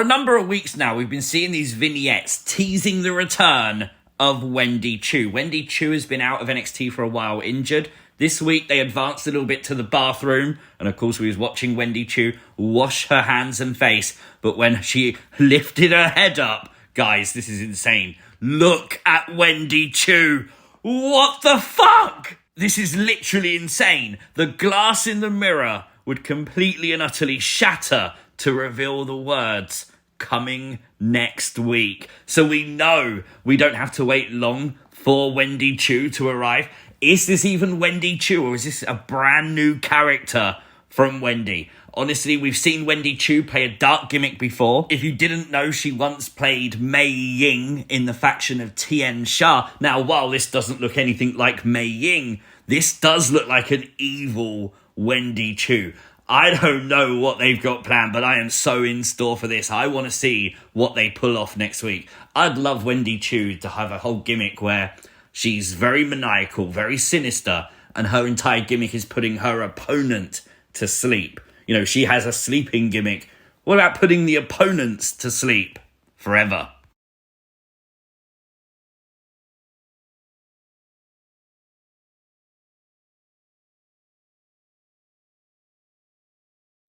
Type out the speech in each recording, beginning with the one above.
For a number of weeks now, we've been seeing these vignettes teasing the return of Wendy Chu. Wendy Chu has been out of NXT for a while, injured. This week, they advanced a little bit to the bathroom. And of course, we was watching Wendy Chu wash her hands and face. But when she lifted her head up, guys, this is insane. Look at Wendy Chu. What the fuck? This is literally insane. The glass in the mirror would completely and utterly shatter to reveal the words, coming next week. So we know we don't have to wait long for Wendy Chu to arrive. Is this even Wendy Chu, or is this a brand new character from Wendy? Honestly, we've seen Wendy Chu play a dark gimmick before. If you didn't know, she once played Mei Ying in the faction of Tian Sha. Now, while this doesn't look anything like Mei Ying, this does look like an evil Wendy Chu. I don't know what they've got planned, but I am so in store for this. I want to see what they pull off next week. I'd love Wendy Chu to have a whole gimmick where she's very maniacal, very sinister, and her entire gimmick is putting her opponent to sleep. You know, she has a sleeping gimmick. What about putting the opponents to sleep forever?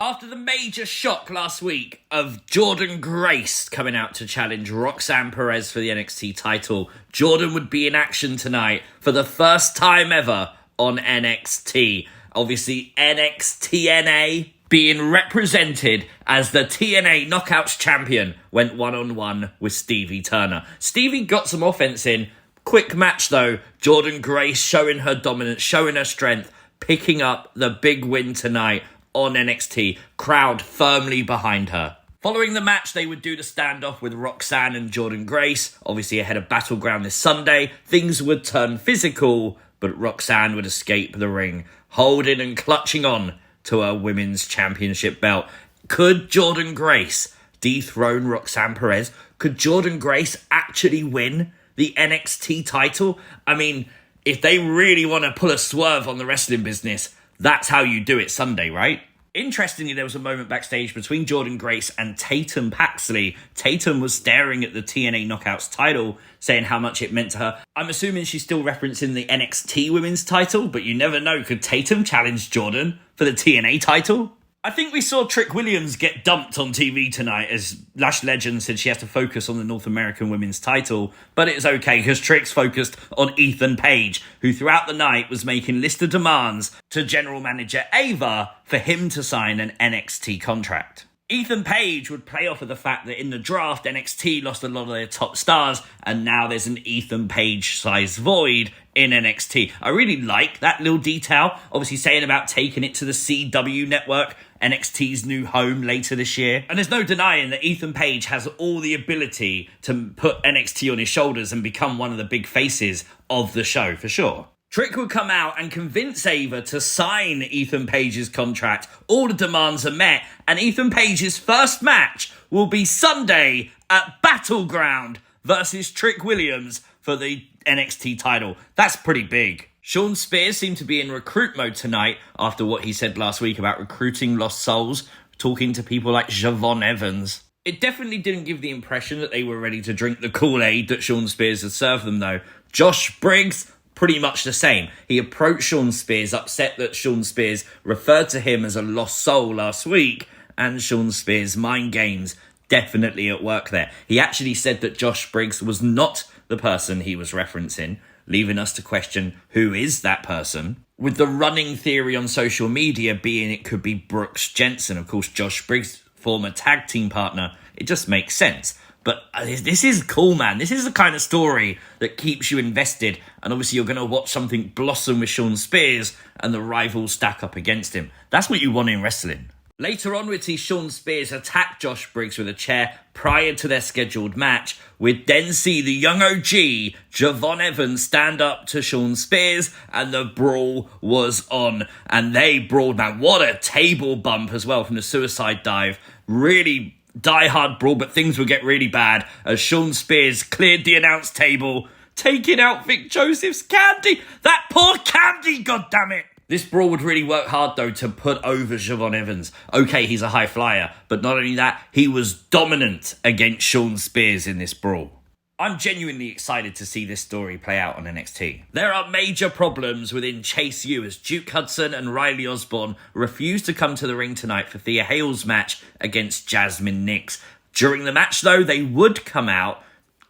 After the major shock last week of Jordynn Grace coming out to challenge Roxanne Perez for the NXT title, Jordynn would be in action tonight for the first time ever on NXT. Obviously, NXTNA being represented as the TNA Knockouts champion went one-on-one with Stevie Turner. Stevie got some offense in. Quick match though. Jordynn Grace showing her dominance, showing her strength, picking up the big win tonight on NXT, crowd firmly behind her. Following the match, they would do the standoff with Roxanne and Jordynn Grace. Obviously ahead of Battleground this Sunday, things would turn physical, but Roxanne would escape the ring, holding and clutching on to her women's championship belt. Could Jordynn Grace dethrone Roxanne Perez? Could Jordynn Grace actually win the NXT title? I mean, if they really want to pull a swerve on the wrestling business, that's how you do it Sunday, right? Interestingly, there was a moment backstage between Jordynn Grace and Tatum Paxley. Tatum was staring at the TNA Knockouts title, saying how much it meant to her. I'm assuming she's still referencing the NXT women's title, but you never know. Could Tatum challenge Jordynn for the TNA title? I think we saw Trick Williams get dumped on TV tonight as Lash Legend said she has to focus on the North American women's title, but it's okay because Trick's focused on Ethan Page, who throughout the night was making list of demands to general manager Ava for him to sign an NXT contract. Ethan Page would play off of the fact that in the draft, NXT lost a lot of their top stars, and now there's an Ethan Page-sized void in NXT. I really like that little detail. Obviously saying about taking it to the CW network, NXT's new home later this year. And there's no denying that Ethan Page has all the ability to put NXT on his shoulders and become one of the big faces of the show, for sure. Trick would come out and convince Ava to sign Ethan Page's contract. All the demands are met, and Ethan Page's first match will be Sunday at Battleground versus Trick Williams for the NXT title. That's pretty big. Shawn Spears seemed to be in recruit mode tonight after what he said last week about recruiting lost souls, talking to people like Javon Evans. It definitely didn't give the impression that they were ready to drink the Kool-Aid that Shawn Spears had served them, though. Josh Briggs, pretty much the same. He approached Shawn Spears, upset that Shawn Spears referred to him as a lost soul last week, and Shawn Spears' mind games definitely at work there. He actually said that Josh Briggs was not the person he was referencing, leaving us to question who is that person, with the running theory on social media being it could be Brooks Jensen. Of course, Josh Briggs' former tag team partner. It just makes sense. But this is cool, man. This is the kind of story that keeps you invested. And obviously you're going to watch something blossom with Shawn Spears and the rivals stack up against him. That's what you want in wrestling. Later on, we'd see Shawn Spears attack Josh Briggs with a chair prior to their scheduled match. We'd then see the young OG, Javon Evans, stand up to Shawn Spears, and the brawl was on. And they brawled, man. What a table bump as well from the suicide dive. Really die-hard brawl, but things would get really bad as Shawn Spears cleared the announce table, taking out Vic Joseph's Candy. That poor Candy, goddammit! This brawl would really work hard, though, to put over Siobhan Evans. Okay, he's a high flyer, but not only that, he was dominant against Shawn Spears in this brawl. I'm genuinely excited to see this story play out on NXT. There are major problems within Chase U as Duke Hudson and Riley Osborne refuse to come to the ring tonight for Thea Hale's match against Jasmyn Nxt. During the match, though, they would come out,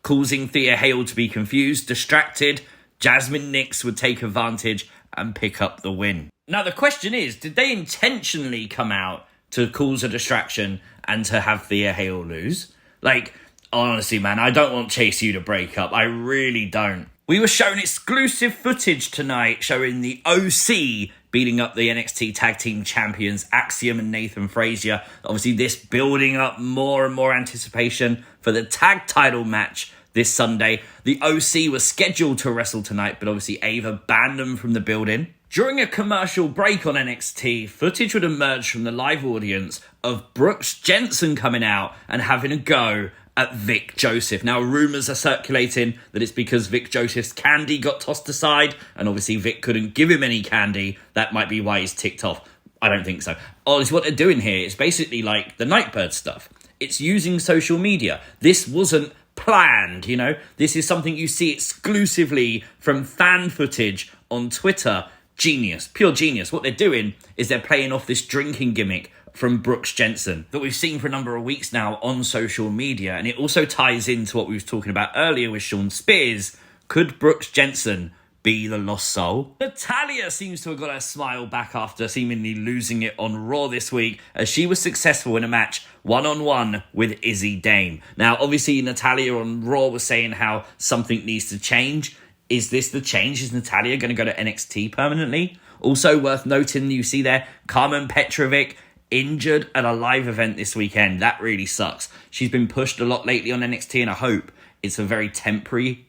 causing Thea Hale to be confused, distracted. Jasmyn Nxt would take advantage and pick up the win. Now, the question is, did they intentionally come out to cause a distraction and to have Thea Hale lose? Like, honestly, man, I don't want Chase U to break up. I really don't. We were shown exclusive footage tonight showing the OC beating up the NXT Tag Team Champions, Axiom and Nathan Frazier. Obviously, this building up more and more anticipation for the tag title match this Sunday. The OC was scheduled to wrestle tonight, but obviously Ava banned them from the building. During a commercial break on NXT, footage would emerge from the live audience of Brooks Jensen coming out and having a go at Vic Joseph. Now, rumours are circulating that it's because Vic Joseph's candy got tossed aside, and obviously Vic couldn't give him any candy. That might be why he's ticked off. I don't think so. Honestly, what they're doing here is basically like the Nightbird stuff. It's using social media. This wasn't planned, you know? This is something you see exclusively from fan footage on Twitter. Genius. Pure genius. What they're doing is they're playing off this drinking gimmick from Brooks Jensen that we've seen for a number of weeks now on social media, and it also ties into what we were talking about earlier with Shawn Spears. Could Brooks Jensen be the lost soul? Natalya seems to have got her smile back after seemingly losing it on Raw this week, as she was successful in a match one-on-one with Izzy Dame. Now, obviously, Natalya on Raw was saying how something needs to change. Is this the change? Is Natalya going to go to NXT permanently? Also worth noting, you see there, Carmen Petrovic injured at a live event this weekend. That really sucks. She's been pushed a lot lately on NXT, and I hope it's a very temporary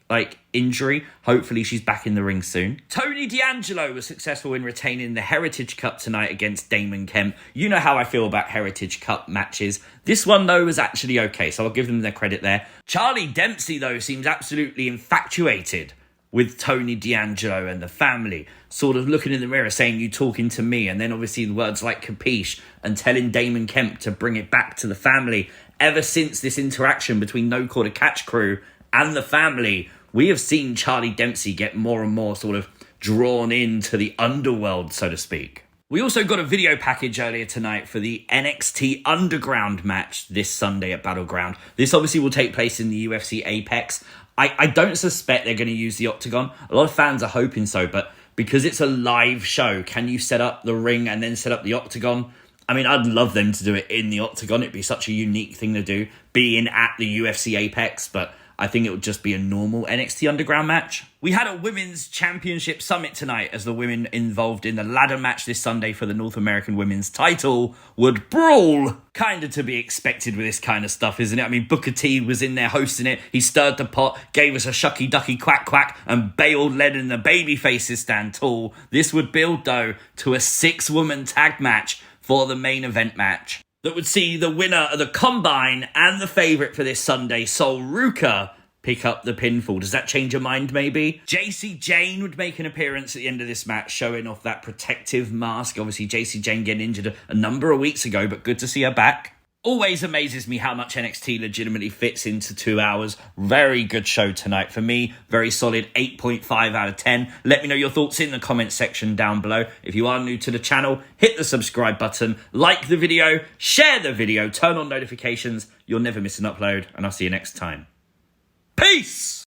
injury. Hopefully she's back in the ring soon. Tony D'Angelo was successful in retaining the Heritage Cup tonight against Damon Kemp. You know how I feel about Heritage Cup matches. This one, though, was actually okay, so I'll give them their credit there. Charlie Dempsey, though, seems absolutely infatuated with Tony D'Angelo and the family, sort of looking in the mirror saying, "You talking to me?" And then obviously the words like capiche and telling Damon Kemp to bring it back to the family. Ever since this interaction between No Quarter Catch Crew and the family, we have seen Charlie Dempsey get more and more sort of drawn into the underworld, so to speak. We also got a video package earlier tonight for the NXT Underground match this Sunday at Battleground. This obviously will take place in the UFC Apex. I don't suspect they're going to use the Octagon. A lot of fans are hoping so, but because it's a live show, can you set up the ring and then set up the Octagon? I mean, I'd love them to do it in the Octagon. It'd be such a unique thing to do, being at the UFC Apex, but I think it would just be a normal NXT Underground match. We had a Women's Championship Summit tonight as the women involved in the ladder match this Sunday for the North American Women's title would brawl. Kinda to be expected with this kind of stuff, isn't it? I mean, Booker T was in there hosting it. He stirred the pot, gave us a shucky ducky quack quack, and bailed Len and the baby faces stand tall. This would build, though, to a 6-woman tag match for the main event match that would see the winner of the Combine and the favourite for this Sunday, Sol Ruka, pick up the pinfall. Does that change your mind, maybe? JC Jane would make an appearance at the end of this match, showing off that protective mask. Obviously, JC Jane getting injured a number of weeks ago, but good to see her back. Always amazes me how much NXT legitimately fits into 2 hours. Very good show tonight for me. Very solid 8.5 out of 10. Let me know your thoughts in the comment section down below. If you are new to the channel, hit the subscribe button, like the video, share the video, turn on notifications. You'll never miss an upload, and I'll see you next time. Peace!